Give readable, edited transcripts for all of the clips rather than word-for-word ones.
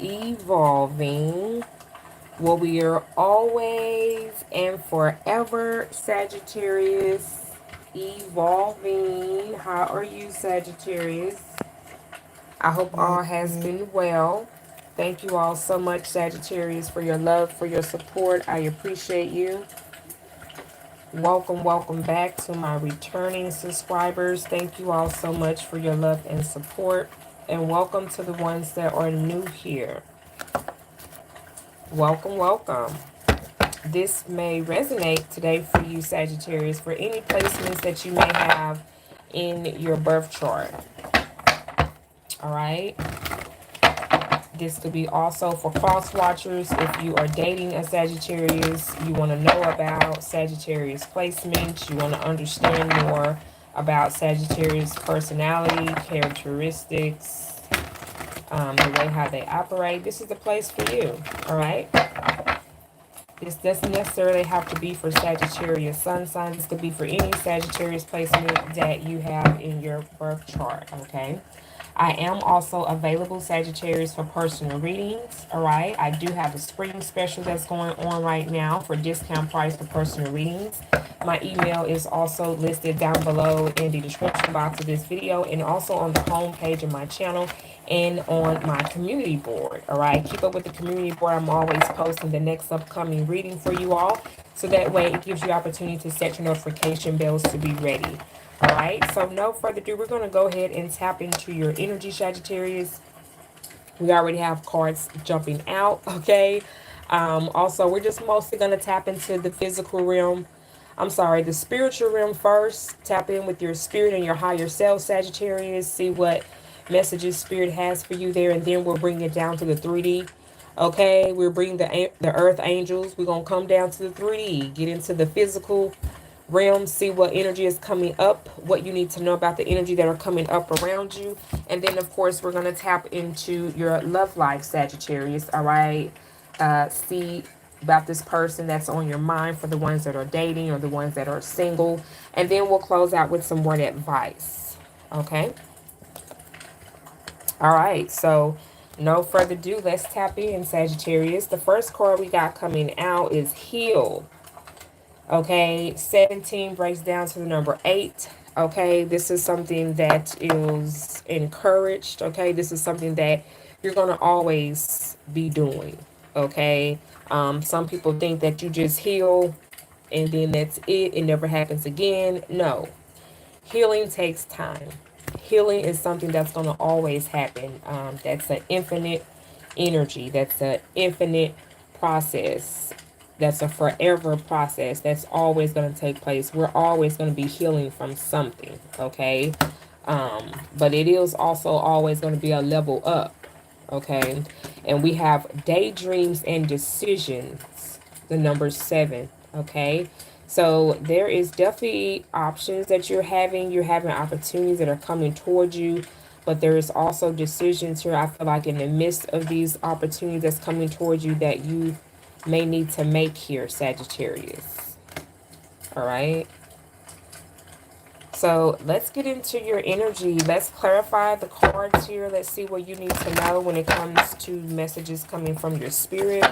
evolving. Well, we are always and forever Sagittarius evolving. How are you, Sagittarius? I hope all has been well. Thank you all so much, Sagittarius, for your love, for your support. I appreciate you. Welcome, welcome back to my returning subscribers. Thank you all so much for your love and support. And welcome to the ones that are new here. Welcome, welcome. This may resonate today for you, Sagittarius, for any placements that you may have in your birth chart. All right. This could be also for cross watchers. If you are dating a Sagittarius, you want to know about Sagittarius placements, you want to understand more about Sagittarius personality, characteristics, the way how they operate, this is the place for you. All right. This doesn't necessarily have to be for Sagittarius sun signs. This could be for any Sagittarius placement that you have in your birth chart, okay? I am also available, Sagittarius, for personal readings, all right? I do have a spring special that's going on right now for discount price for personal readings. My email is also listed down below in the description box of this video and also on the home page of my channel and on my community board. All right, keep up with the community board. I'm always posting the next upcoming reading for you all, so that way it gives you opportunity to set your notification bells to be ready. All right, so no further ado, we're going to go ahead and tap into your energy, Sagittarius. We already have cards jumping out, okay? Also, we're just mostly going to tap into the physical realm. I'm sorry, the spiritual realm first. Tap in with your spirit and your higher self, Sagittarius. See what messages spirit has for you there, and then we'll bring it down to the 3D. Okay, we're bringing the earth angels. We're going to come down to the 3D, get into the physical realm, see what energy is coming up, what you need to know about the energy that are coming up around you. And then, of course, we're going to tap into your love life, Sagittarius. All right. See about this person that's on your mind for the ones that are dating or the ones that are single. And then we'll close out with some word advice. Okay. All right. So no further ado, let's tap in, Sagittarius. The first card we got coming out is Heal. Okay, 17 breaks down to the number 8. Okay, this is something that is encouraged. Okay, this is something that you're going to always be doing. Okay, some people think that you just heal and then that's it. It never happens again. No, healing takes time. Healing is something that's going to always happen. That's an infinite energy. That's an infinite process. That's a forever process. That's always going to take place. We're always going to be healing from something, okay? But it is also always going to be a level up, okay? And we have daydreams and decisions, the number 7, okay? So there is definitely options that you're having. You're having opportunities that are coming towards you. But there is also decisions here, I feel like, in the midst of these opportunities that's coming towards you that you may need to make here, Sagittarius. All right. So let's get into your energy. Let's clarify the cards here. Let's see what you need to know when it comes to messages coming from your spirit.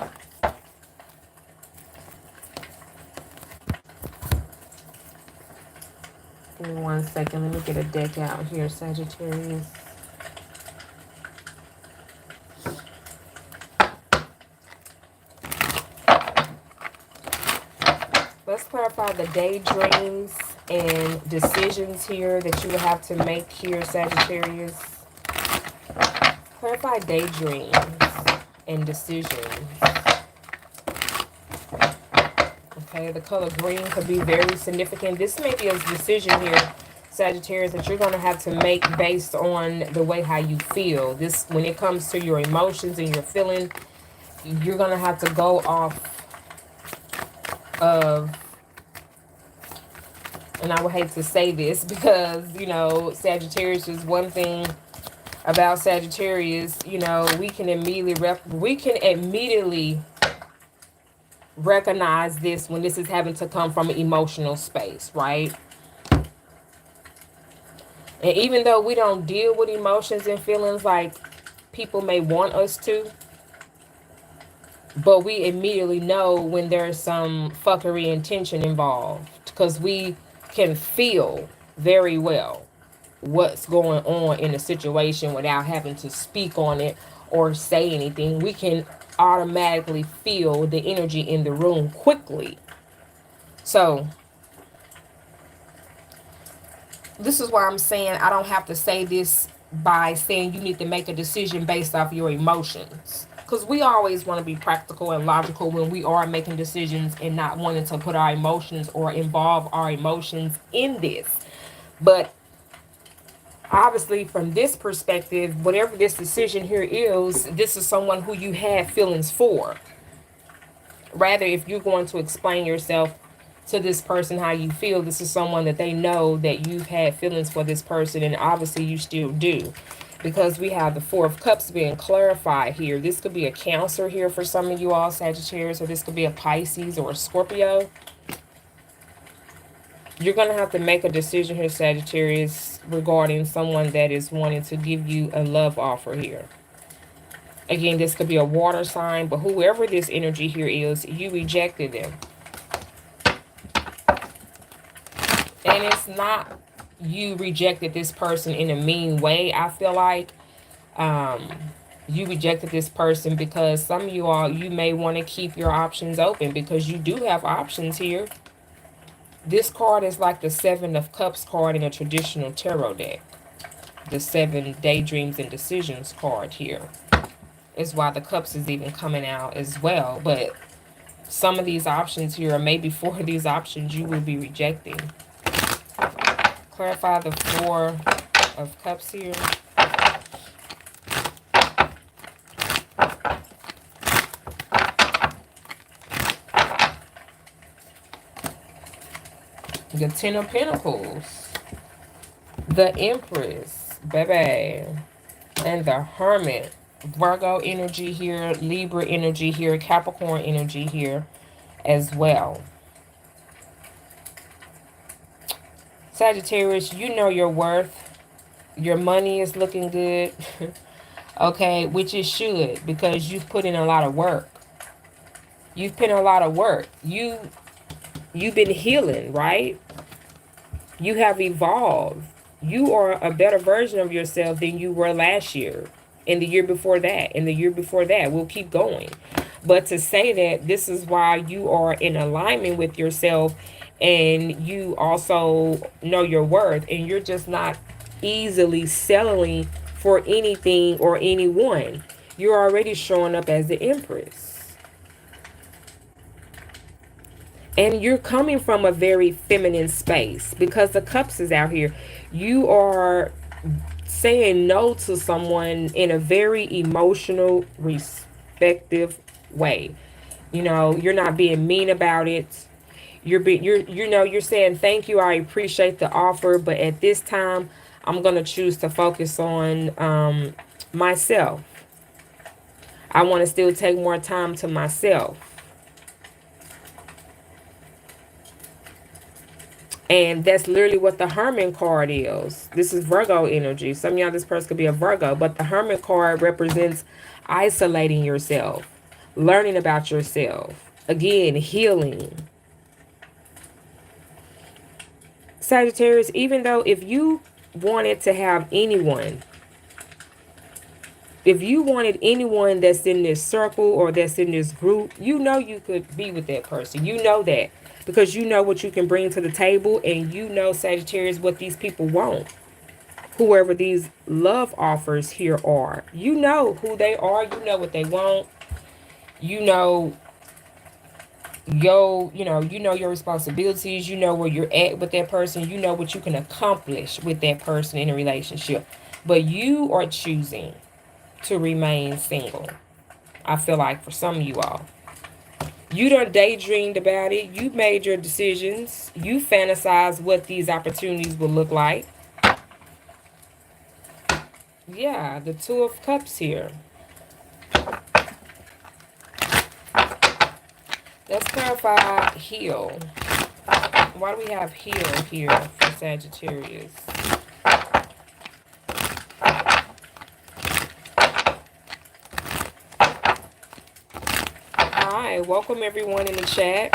Give me 1 second. Let me get a deck out here, Sagittarius. Let's clarify the daydreams and decisions here that you will have to make here, Sagittarius. Clarify daydreams and decisions. Okay, the color green could be very significant. This may be a decision here, Sagittarius, that you're going to have to make based on the way how you feel. This, when it comes to your emotions and your feeling, you're going to have to go off of, and I would hate to say this because, you know, Sagittarius is one thing about Sagittarius, you know, we can immediately recognize this when this is having to come from an emotional space, right? And even though we don't deal with emotions and feelings like people may want us to, But we immediately know when there's some fuckery intention involved, because we can feel very well what's going on in the situation without having to speak on it or say anything. We can automatically feel the energy in the room quickly. So this is why I'm saying I don't have to say this by saying you need to make a decision based off your emotions. Because we always want to be practical and logical when we are making decisions and not wanting to put our emotions or involve our emotions in this. But obviously, from this perspective, whatever this decision here is, this is someone who you have feelings for. Rather, if you're going to explain yourself to this person how you feel, this is someone that they know that you've had feelings for this person, and obviously you still do, because we have the Four of Cups being clarified here. This could be a Cancer here for some of you all, Sagittarius, or this could be a Pisces or a Scorpio. You're going to have to make a decision here, Sagittarius, regarding someone that is wanting to give you a love offer here. Again, this could be a water sign, but whoever this energy here is, you rejected them. And it's not you rejected this person in a mean way. I feel like you rejected this person because some of you all, you may want to keep your options open, because you do have options here. This card is like the Seven of Cups card in a traditional tarot deck. The 7 Daydreams and Decisions card here is why the Cups is even coming out as well. But some of these options here, or maybe 4 of these options, you will be rejecting. Clarify the Four of Cups here. The Ten of Pentacles. The Empress, baby. And the Hermit. Virgo energy here, Libra energy here, Capricorn energy here as well. Sagittarius, you know your worth. Your money is looking good. Okay, which it should, because you've put in a lot of work. You've put in a lot of work. You've been healing, right? You have evolved. You are a better version of yourself than you were last year, and the year before that, and the year before that. We'll keep going. But to say that this is why you are in alignment with yourself, and you also know your worth, and you're just not easily settling for anything or anyone. You're already showing up as the Empress. And you're coming from a very feminine space, because the Cups is out here. You are saying no to someone in a very emotional, respective way. You know, you're not being mean about it. You're saying thank you, I appreciate the offer, but at this time I'm going to choose to focus on myself. I want to still take more time to myself. And that's literally what the Hermit card is. This is Virgo energy. Some of y'all, this person could be a Virgo, but the Hermit card represents isolating yourself, learning about yourself, again, healing. Sagittarius, even though if you wanted to have anyone, if you wanted anyone that's in this circle or that's in this group, you know you could be with that person. You know that, because you know what you can bring to the table, and you know, Sagittarius, what these people want. Whoever these love offers here are, you know who they are. You know what they want. You know your responsibilities. You know where you're at with that person. You know what you can accomplish with that person in a relationship. But you are choosing to remain single. I feel like for some of you all, you done daydreamed about it. You made your decisions. You fantasized what these opportunities will look like. Yeah, the Two of Cups here. Let's clarify heal. Why do we have heal here for Sagittarius? Hi, welcome everyone in the chat.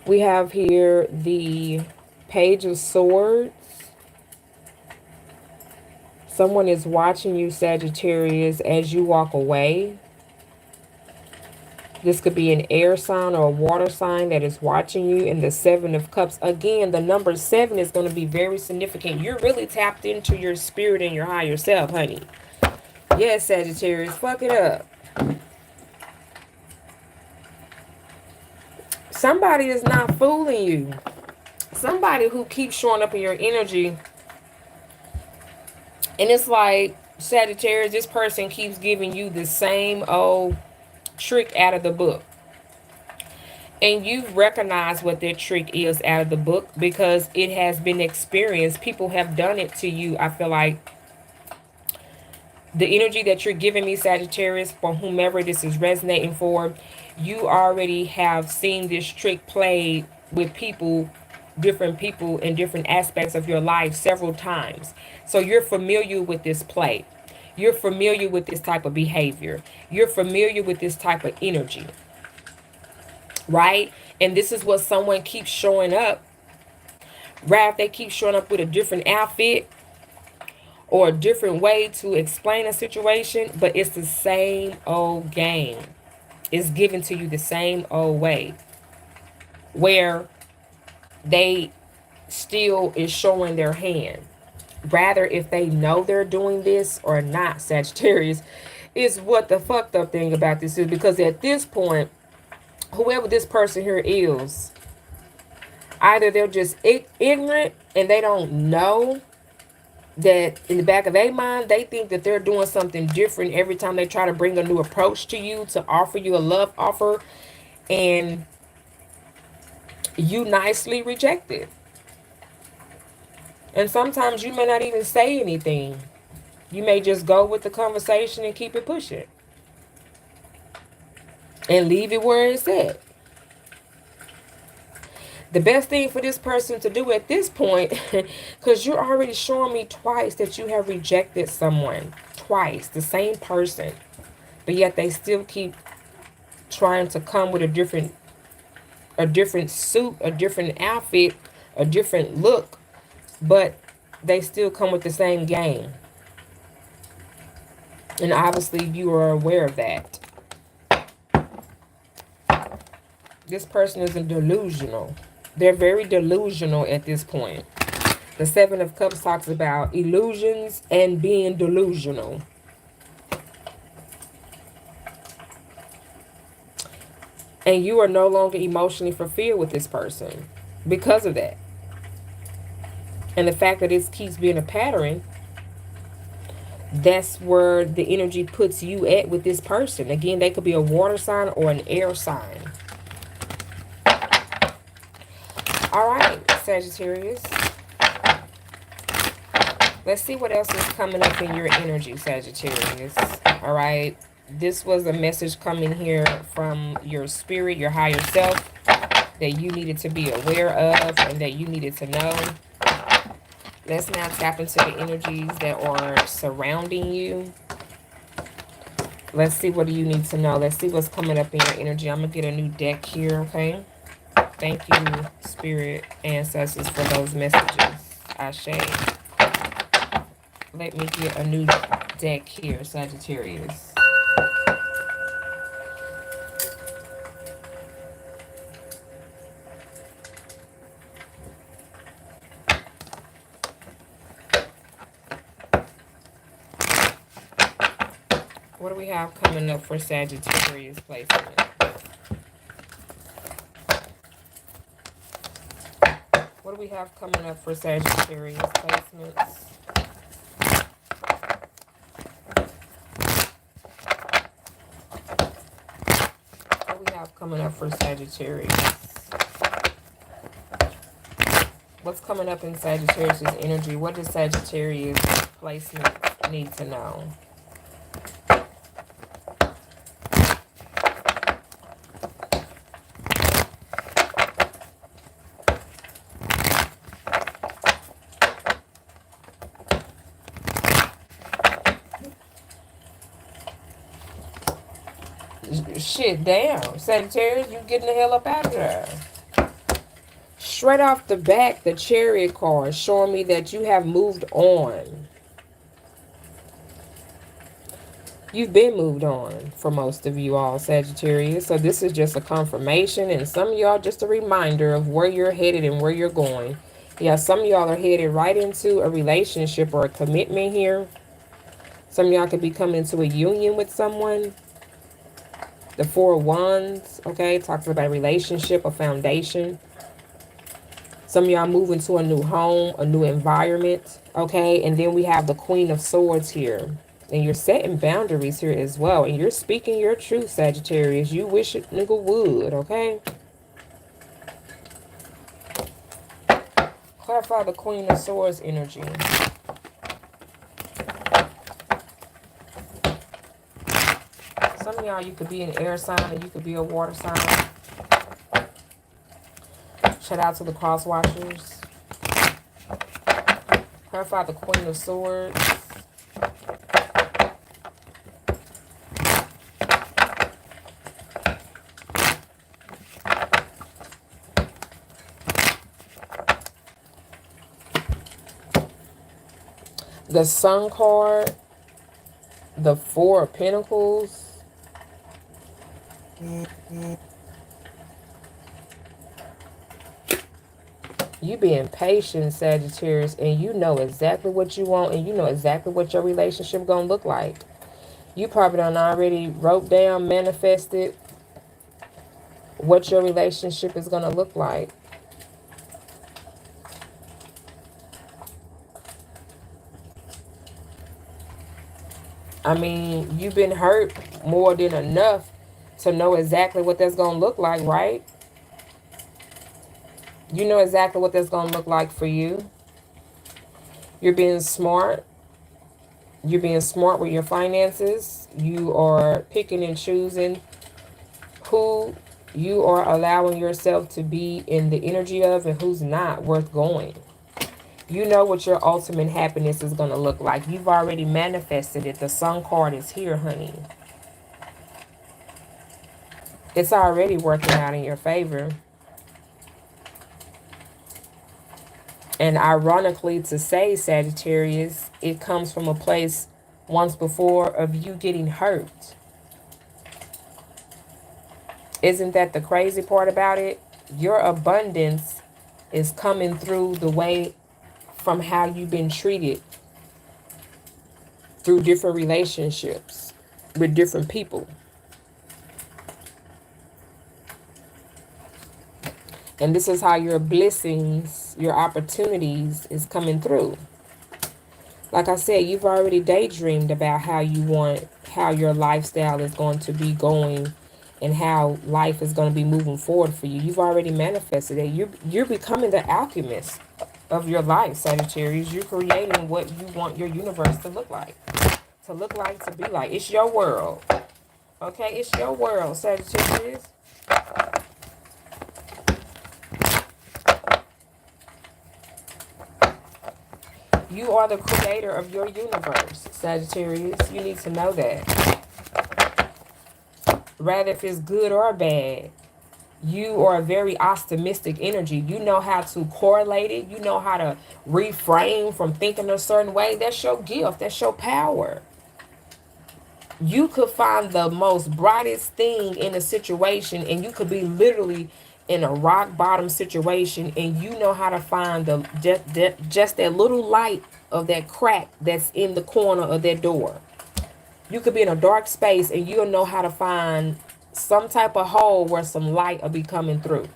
We have here the Page of Swords. Someone is watching you, Sagittarius, as you walk away. This could be an air sign or a water sign that is watching you. And the Seven of Cups. Again, the number 7 is going to be very significant. You're really tapped into your spirit and your higher self, honey. Yes, Sagittarius, fuck it up. Somebody is not fooling you. Somebody who keeps showing up in your energy. And it's like, Sagittarius, this person keeps giving you the same old trick out of the book. And you've recognized what their trick is out of the book because it has been experienced. People have done it to you. I feel like the energy that you're giving me, Sagittarius, for whomever this is resonating for, you already have seen this trick played with people, different people in different aspects of your life several times. So you're familiar with this play. You're familiar with this type of behavior. You're familiar with this type of energy. Right? And this is what someone keeps showing up. Right? They keep showing up with a different outfit or a different way to explain a situation, but it's the same old game. It's given to you the same old way, where they still is showing their hand. Rather, if they know they're doing this or not, Sagittarius, is what the fucked up thing about this is, because at this point, whoever this person here is, either they're just ignorant and they don't know that in the back of their mind, they think that they're doing something different every time they try to bring a new approach to you, to offer you a love offer, and you nicely reject it. And sometimes you may not even say anything. You may just go with the conversation and keep it pushing. And leave it where it's at. The best thing for this person to do at this point, because you're already showing me twice that you have rejected someone. Twice. The same person. But yet they still keep trying to come with a different suit, a different outfit, a different look. But they still come with the same game. And obviously you are aware of that. This person isn't delusional. They're very delusional at this point. The Seven of Cups talks about illusions and being delusional. And you are no longer emotionally fulfilled with this person because of that. And the fact that this keeps being a pattern, that's where the energy puts you at with this person. Again, they could be a water sign or an air sign. All right, Sagittarius. Let's see what else is coming up in your energy, Sagittarius. All right. This was a message coming here from your spirit, your higher self, that you needed to be aware of and that you needed to know. Let's now tap into the energies that are surrounding you. Let's see what do you need to know. Let's see what's coming up in your energy. I'm going to get a new deck here, okay? Thank you, Spirit Ancestors, for those messages. Ashe. Let me get a new deck here, Sagittarius. What do we have coming up for Sagittarius placement? What do we have coming up for Sagittarius placements? What do we have coming up for Sagittarius? What's coming up in Sagittarius' energy? What does Sagittarius placement need to know? Shit, damn. Sagittarius, you getting the hell up out of there. Straight off the back, the Chariot card showing me that you have moved on. You've been moved on for most of you all, Sagittarius. So this is just a confirmation, and some of y'all just a reminder of where you're headed and where you're going. Yeah, some of y'all are headed right into a relationship or a commitment here. Some of y'all could be coming into a union with someone. The Four of Wands, okay, talks about a relationship, a foundation. Some of y'all moving to a new home, a new environment, okay? And then we have the Queen of Swords here. And you're setting boundaries here as well. And you're speaking your truth, Sagittarius. You wish it nigga would, okay? Clarify the Queen of Swords energy. Some of y'all, you could be an air sign and you could be a water sign. Shout out to the cross watchers. Clarify the Queen of Swords. The Sun card. The Four of Pentacles. You being patient, Sagittarius, and you know exactly what you want, and you know exactly what your relationship gonna look like. You probably done already wrote down, manifested what your relationship is gonna look like. I mean, you've been hurt more than enough to know exactly what that's gonna look like, right? You know exactly what that's going to look like for you. You're being smart. You're being smart with your finances. You are picking and choosing who you are allowing yourself to be in the energy of and who's not worth going. You know what your ultimate happiness is going to look like. You've already manifested it. The Sun card is here, honey. It's already working out in your favor. And ironically to say, Sagittarius, it comes from a place once before of you getting hurt. Isn't that the crazy part about it? Your abundance is coming through the way from how you've been treated through different relationships with different people. And this is how your blessings, your opportunities is coming through. Like I said, you've already daydreamed about how you want, how your lifestyle is going to be going and how life is going to be moving forward for you. You've already manifested it. You're becoming the alchemist of your life, Sagittarius. You're creating what you want your universe to look like. To look like, to be like. It's your world. Okay, it's your world, Sagittarius. You are the creator of your universe, Sagittarius. You need to know that. Rather if it's good or bad, you are a very optimistic energy. You know how to correlate it. You know how to reframe from thinking a certain way. That's your gift. That's your power. You could find the most brightest thing in a situation, and you could be literally in a rock bottom situation, and you know how to find the just that little light of that crack that's in the corner of that door. You could be in a dark space and you'll know how to find some type of hole where some light will be coming through.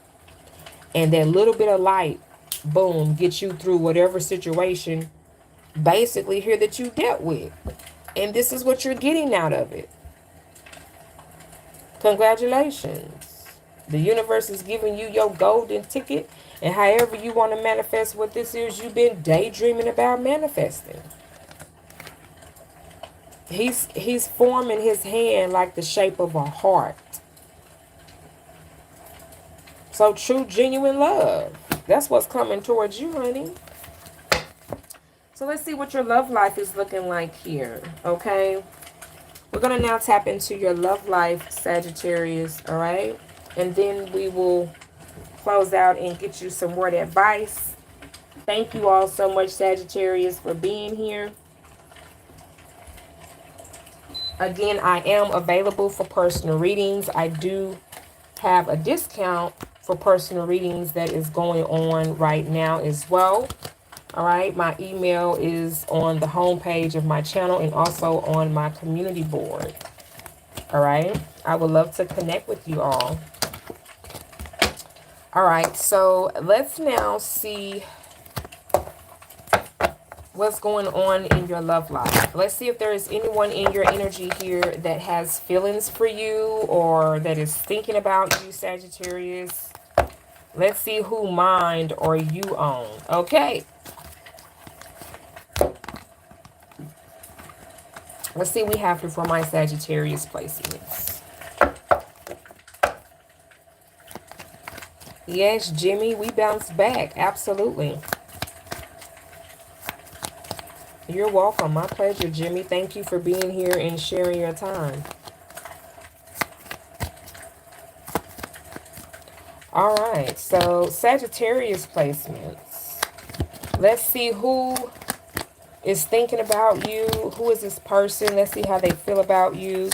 And that little bit of light, boom, gets you through whatever situation basically here that you dealt with. And this is what you're getting out of it. Congratulations. The universe is giving you your golden ticket. And however you want to manifest what this is, you've been daydreaming about manifesting. He's forming his hand like the shape of a heart. So true, genuine love. That's what's coming towards you, honey. So let's see what your love life is looking like here, okay? We're going to now tap into your love life, Sagittarius, all right? And then we will close out and get you some word advice. Thank you all so much, Sagittarius, for being here. Again, I am available for personal readings. I do have a discount for personal readings that is going on right now as well. All right, my email is on the home page of my channel and also on my community board. All right, I would love to connect with you all. All right, so let's now see what's going on in your love life. Let's see if there is anyone in your energy here that has feelings for you or that is thinking about you, Sagittarius. Let's see who mind or you own. Okay. Let's see what we have here for my Sagittarius placements. Yes, Jimmy, we bounced back. Absolutely. You're welcome. My pleasure, Jimmy. Thank you for being here and sharing your time. All right. So, Sagittarius placements. Let's see who is thinking about you. Who is this person? Let's see how they feel about you.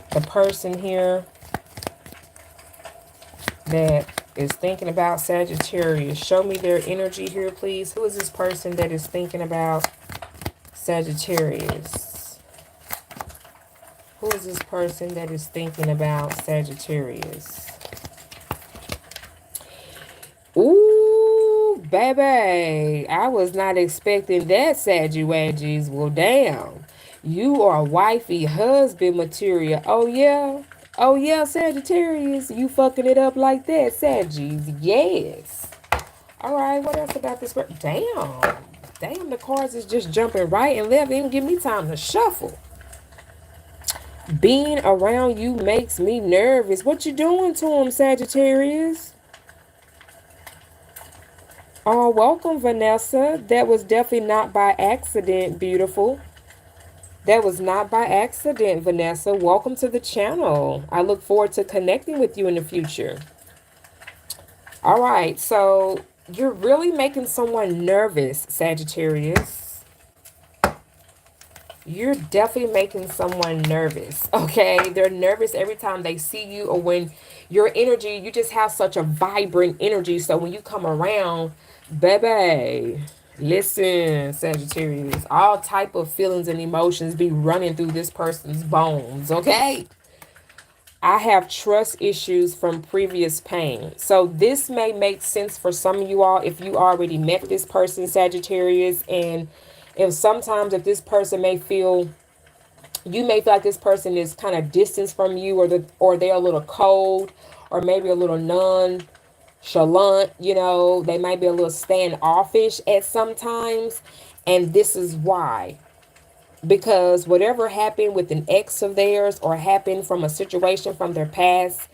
The person here that is thinking about Sagittarius. Show me their energy here, please. Who is this person that is thinking about Sagittarius? Who is this person that is thinking about Sagittarius? Ooh, baby. I was not expecting that, Sagittarius. Well, damn. You are wifey husband material. Oh, yeah. Oh, yeah, Sagittarius. You fucking it up like that, Sagittarius. Yes. All right, what else about this? Damn. Damn, the cards is just jumping right and left. They didn't give me time to shuffle. Being around you makes me nervous. What you doing to him, Sagittarius? Oh, welcome, Vanessa. That was definitely not by accident, beautiful. That was not by accident, Vanessa. Welcome to the channel. I look forward to connecting with you in the future. All right, so you're really making someone nervous, Sagittarius. You're definitely making someone nervous, okay? They're nervous every time they see you or when your energy, you just have such a vibrant energy. So when you come around, baby, listen, Sagittarius, all type of feelings and emotions be running through this person's bones, okay? I have trust issues from previous pain. So this may make sense for some of you all if you already met this person, Sagittarius, and if sometimes if this person may feel, you may feel like this person is kind of distant from you or they're a little cold or maybe a little nonchalant, you know, they might be a little standoffish at sometimes. And this is why. Because whatever happened with an ex of theirs or happened from a situation from their past,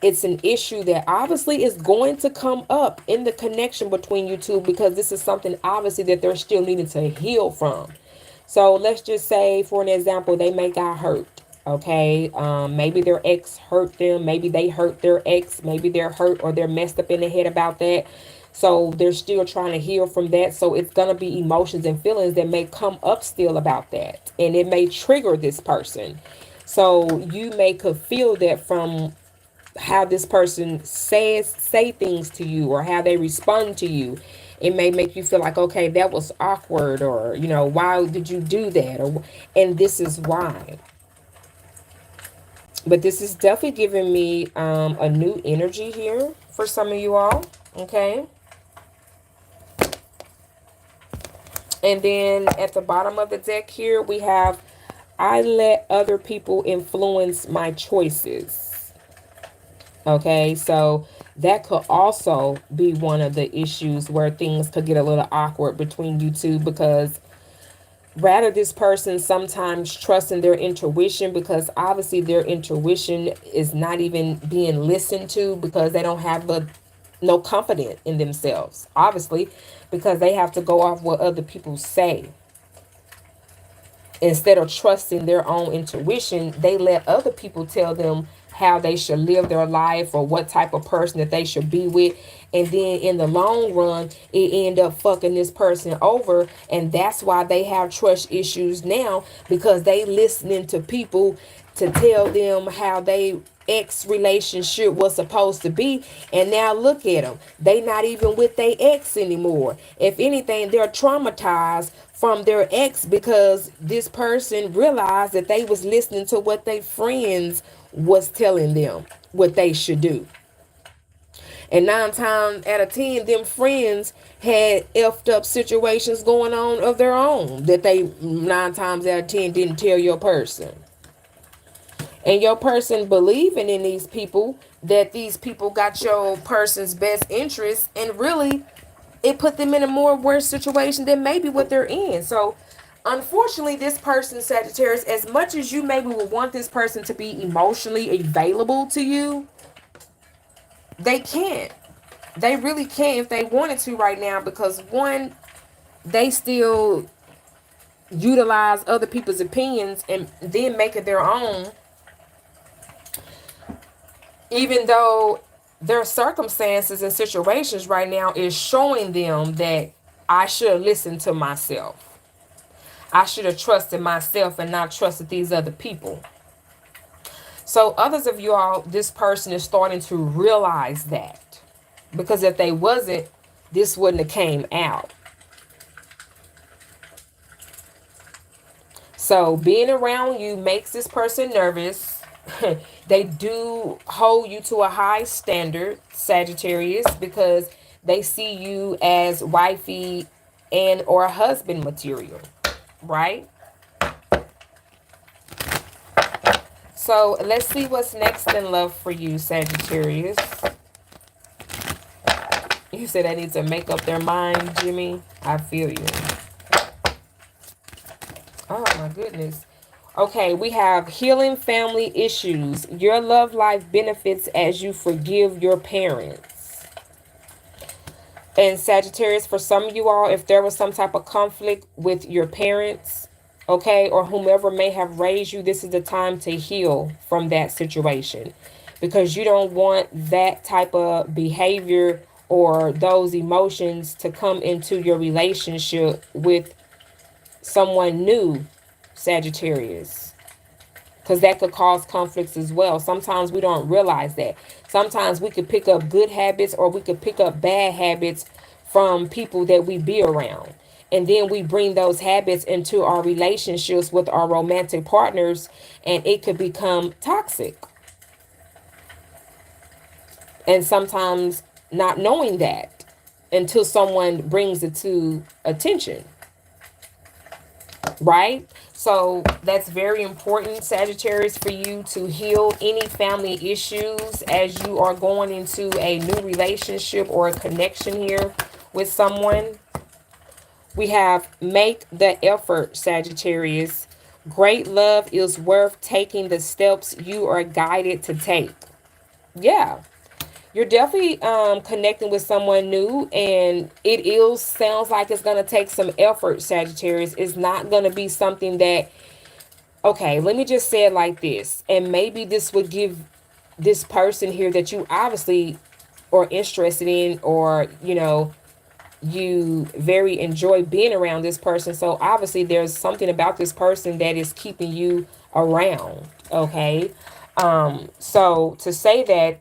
it's an issue that obviously is going to come up in the connection between you two because this is something obviously that they're still needing to heal from. So let's just say, for an example, they may got hurt. Okay, maybe their ex hurt them. Maybe they hurt their ex. Maybe they're hurt or they're messed up in the head about that. So they're still trying to heal from that. So it's going to be emotions and feelings that may come up still about that. And it may trigger this person. So you may could feel that from how this person say things to you or how they respond to you. It may make you feel like, okay, that was awkward, or, you know, why did you do that? And this is why. But this is definitely giving me a new energy here for some of you all. Okay. And then at the bottom of the deck here, we have, I let other people influence my choices. Okay, so that could also be one of the issues where things could get a little awkward between you two, because rather this person sometimes trusting their intuition, because obviously their intuition is not even being listened to because they don't have no confidence in themselves, obviously, because they have to go off what other people say. Instead of trusting their own intuition, they let other people tell them how they should live their life or what type of person that they should be with. And then in the long run, it end up fucking this person over. And that's why they have trust issues now, because they listening to people to tell them how they ex relationship was supposed to be. And now look at them, they not even with their ex anymore. If anything, they're traumatized from their ex, because this person realized that they was listening to what their friends was telling them what they should do. And 9 times out of 10, them friends had effed up situations going on of their own that they 9 times out of 10 didn't tell your person. And your person believing in these people, that these people got your person's best interest, and really it put them in a more worse situation than maybe what they're in. So unfortunately, this person, Sagittarius, as much as you maybe would want this person to be emotionally available to you, they can't. They really can't if they wanted to right now, because one, they still utilize other people's opinions and then make it their own, even though their circumstances and situations right now is showing them that I should have listened to myself. I should have trusted myself and not trusted these other people. So others of you all, this person is starting to realize that. Because if they wasn't, this wouldn't have came out. So being around you makes this person nervous. They do hold you to a high standard, Sagittarius, because they see you as wifey and or husband material, right? So let's see what's next in love for you, Sagittarius. You said I need to make up their mind, Jimmy. I feel you. Oh my goodness. Okay, we have healing family issues. Your love life benefits as you forgive your parents. And Sagittarius, for some of you all, if there was some type of conflict with your parents, okay, or whomever may have raised you, this is the time to heal from that situation, because you don't want that type of behavior or those emotions to come into your relationship with someone new, Sagittarius, because that could cause conflicts as well. Sometimes we don't realize that. Sometimes we could pick up good habits or we could pick up bad habits from people that we be around. And then we bring those habits into our relationships with our romantic partners, and it could become toxic. And sometimes not knowing that until someone brings it to attention. Right? So that's very important, Sagittarius, for you to heal any family issues as you are going into a new relationship or a connection here with someone. We have make the effort, Sagittarius. Great love is worth taking the steps you are guided to take. Yeah. You're definitely connecting with someone new, and it is sounds like it's going to take some effort, Sagittarius. It's not going to be something that, okay, let me just say it like this, and maybe this would give this person here that you obviously are interested in, or you very enjoy being around this person. So obviously there's something about this person that is keeping you around. Okay. So to say that,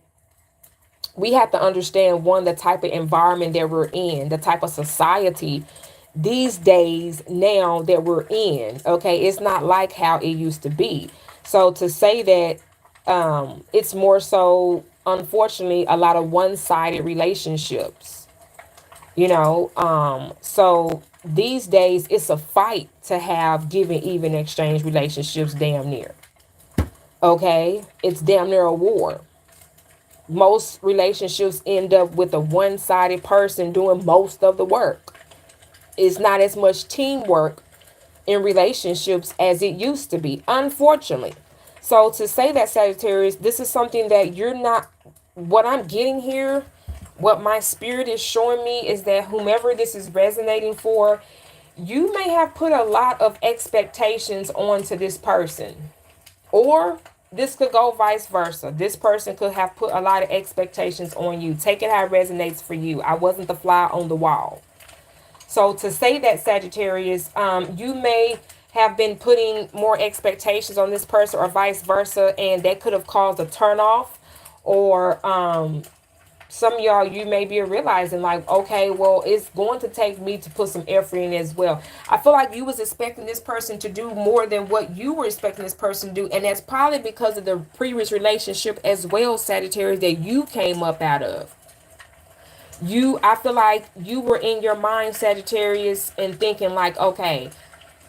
we have to understand, one, the type of environment that we're in, the type of society these days now that we're in. Okay, it's not like how it used to be. So to say that it's more so, unfortunately, a lot of one-sided relationships, so these days it's a fight to have give and even exchange relationships, damn near. Okay, it's damn near a war. Most relationships end up with a one-sided person doing most of the work. It's not as much teamwork in relationships as it used to be, unfortunately. So to say that, Sagittarius, this is something that you're not, what I'm getting here, what my spirit is showing me is that whomever this is resonating for, You may have put a lot of expectations onto this person, or this could go vice versa. This person could have put a lot of expectations on you. Take it how it resonates for you. I wasn't the fly on the wall. So to say that, Sagittarius, you may have been putting more expectations on this person or vice versa, and that could have caused a turnoff, or some of y'all, you may be realizing like, okay, well, it's going to take me to put some effort in as well. I feel like you was expecting this person to do more than what you were expecting this person to do. And that's probably because of the previous relationship as well, Sagittarius, that you came up out of. I feel like you were in your mind, Sagittarius, and thinking like, okay,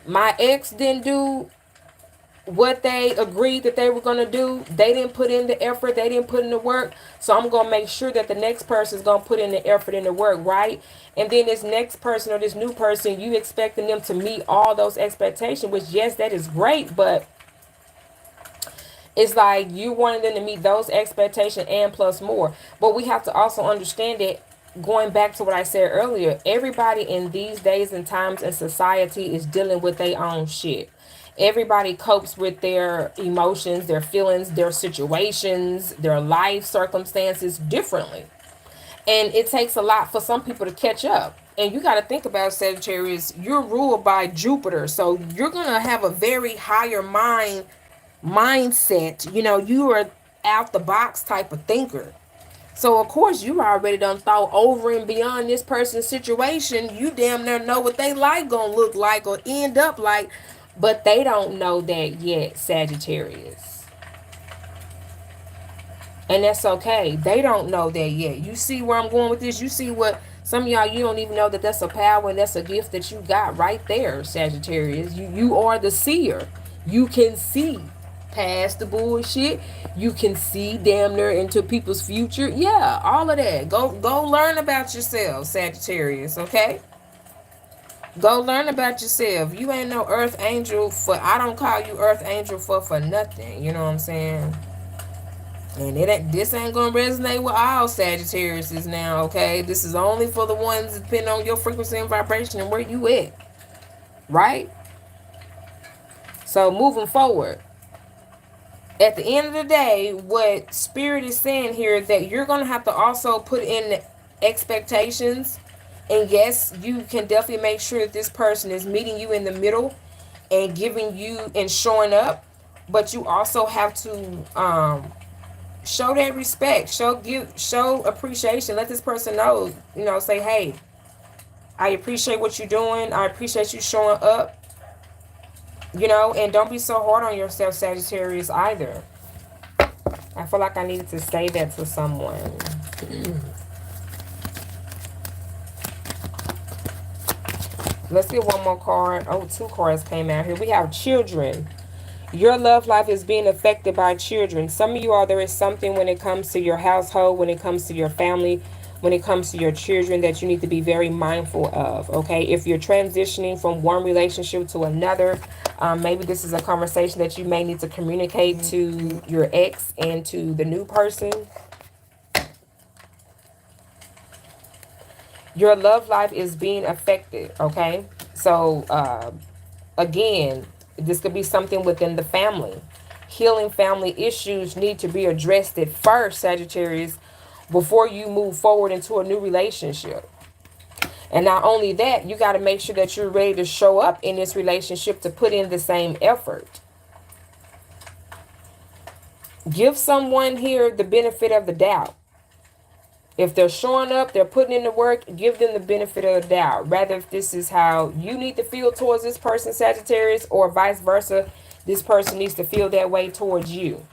my ex didn't do what they agreed that they were going to do. They didn't put in the effort. They didn't put in the work. So I'm going to make sure that the next person is going to put in the effort and the work, right? And then this next person or this new person, you expecting them to meet all those expectations, which, yes, that is great. But it's like you wanted them to meet those expectations and plus more. But we have to also understand that, going back to what I said earlier, everybody in these days and times in society is dealing with their own shit. Everybody copes with their emotions, their feelings, their situations, their life circumstances differently. And it takes a lot for some people to catch up. And you got to think about, Sagittarius, you're ruled by Jupiter. So you're going to have a very higher mindset. You know, you are out the box type of thinker. So, of course, you already done thought over and beyond this person's situation. You damn near know what they like gonna look like or end up like. But they don't know that yet, Sagittarius. And that's okay. They don't know that yet. You see where I'm going with this? You see what some of y'all, you don't even know that that's a power and that's a gift that you got right there, Sagittarius. You are the seer. You can see past the bullshit. You can see damn near into people's future. Yeah, all of that. Go learn about yourself, Sagittarius, okay? Go learn about yourself. You ain't no earth angel for, I don't call you earth angel for nothing. You know what I'm saying? And this ain't gonna resonate with all Sagittariuses now, okay? This is only for the ones that depend on your frequency and vibration and where you at. Right? So moving forward, at the end of the day, what Spirit is saying here is that you're gonna have to also put in expectations. And yes, you can definitely make sure that this person is meeting you in the middle and giving you and showing up. But you also have to show that respect, show appreciation. Let this person know, you know, say, hey, I appreciate what you're doing. I appreciate you showing up. You know, and don't be so hard on yourself, Sagittarius, either. I feel like I needed to say that to someone. Let's get one more card. Oh, 2 cards came out here. We have children. Your love life is being affected by children. Some of you all, there is something when it comes to your household, when it comes to your family, when it comes to your children that you need to be very mindful of, okay? If you're transitioning from one relationship to another, maybe this is a conversation that you may need to communicate to your ex and to the new person. Your love life is being affected, okay? So, again, this could be something within the family. Healing family issues need to be addressed at first, Sagittarius, before you move forward into a new relationship. And not only that, you got to make sure that you're ready to show up in this relationship to put in the same effort. Give someone here the benefit of the doubt. If they're showing up, they're putting in the work, give them the benefit of the doubt. Rather, if this is how you need to feel towards this person, Sagittarius, or vice versa, this person needs to feel that way towards you.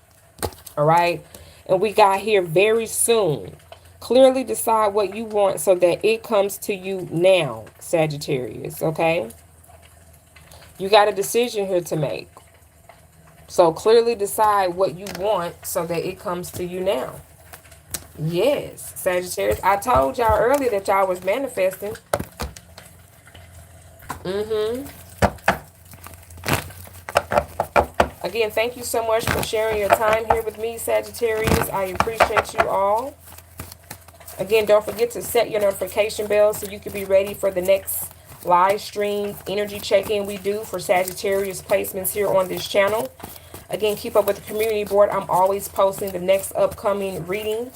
All right? And we got here very soon. Clearly decide what you want so that it comes to you now, Sagittarius, okay? You got a decision here to make. So clearly decide what you want so that it comes to you now. Yes, Sagittarius. I told y'all earlier that y'all was manifesting. Again, thank you so much for sharing your time here with me, Sagittarius. I appreciate you all. Again, don't forget to set your notification bell so you can be ready for the next live streams, energy check-in we do for Sagittarius placements here on this channel. Again, keep up with the community board. I'm always posting the next upcoming reading,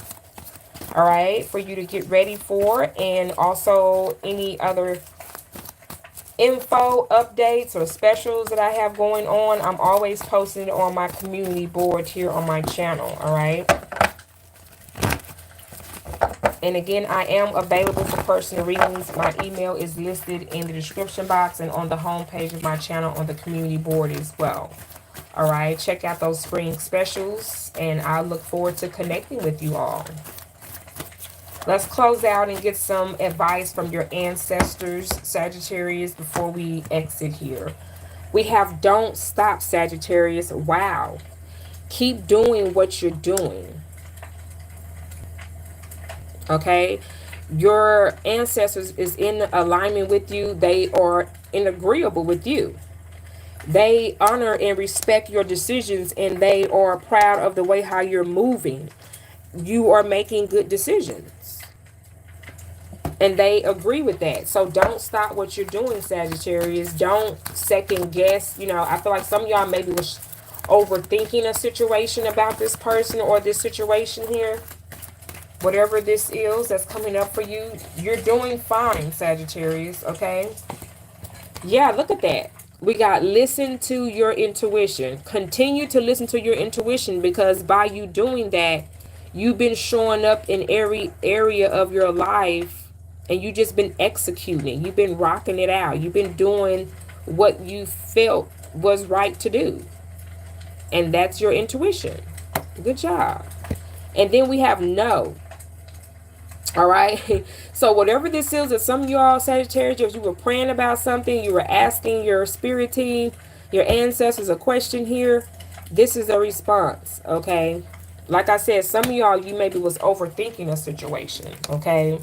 all right, for you to get ready for. And also any other info, updates, or specials that I have going on, I'm always posting it on my community board here on my channel, all right? And again, I am available for personal readings. My email is listed in the description box and on the home page of my channel on the community board as well. All right, check out those spring specials, and I look forward to connecting with you all. Let's close out and get some advice from your ancestors, Sagittarius, before we exit here. We have don't stop, Sagittarius. Wow. Keep doing what you're doing. Okay, your ancestors is in alignment with you. They are in agreeable with you. They honor and respect your decisions, and they are proud of the way how you're moving. You are making good decisions, and they agree with that. So don't stop what you're doing, Sagittarius. Don't second guess. You know, I feel like some of y'all maybe was overthinking a situation about this person or this situation here. Whatever this is that's coming up for you, you're doing fine, Sagittarius, okay? Yeah, look at that. We got listen to your intuition. Continue to listen to your intuition, because by you doing that, you've been showing up in every area of your life, and you just been executing. You've been rocking it out. You've been doing what you felt was right to do. And that's your intuition. Good job. And then we have no. All right. So whatever this is, that some of y'all Sagittarius, you were praying about something, you were asking your spirit team, your ancestors a question here, this is a response. Okay. Like I said, some of y'all, you maybe was overthinking a situation. Okay.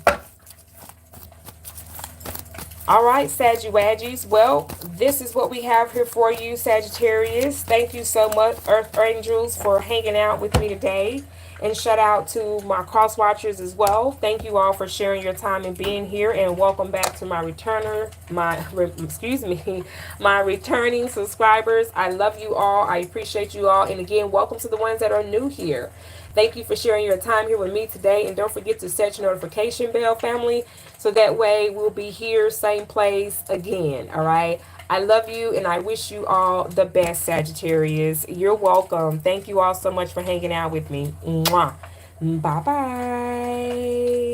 All right, Saggiwaggies. Well, this is what we have here for you, Sagittarius. Thank you so much, Earth Angels, for hanging out with me today. And shout out to my cross watchers as well. Thank you all for sharing your time and being here. And welcome back to my my returning subscribers. I love you all. I appreciate you all. And again, welcome to the ones that are new here. Thank you for sharing your time here with me today. And don't forget to set your notification bell, family, so that way we'll be here, same place again. All right. I love you, and I wish you all the best, Sagittarius. You're welcome. Thank you all so much for hanging out with me. Mwah. Bye-bye.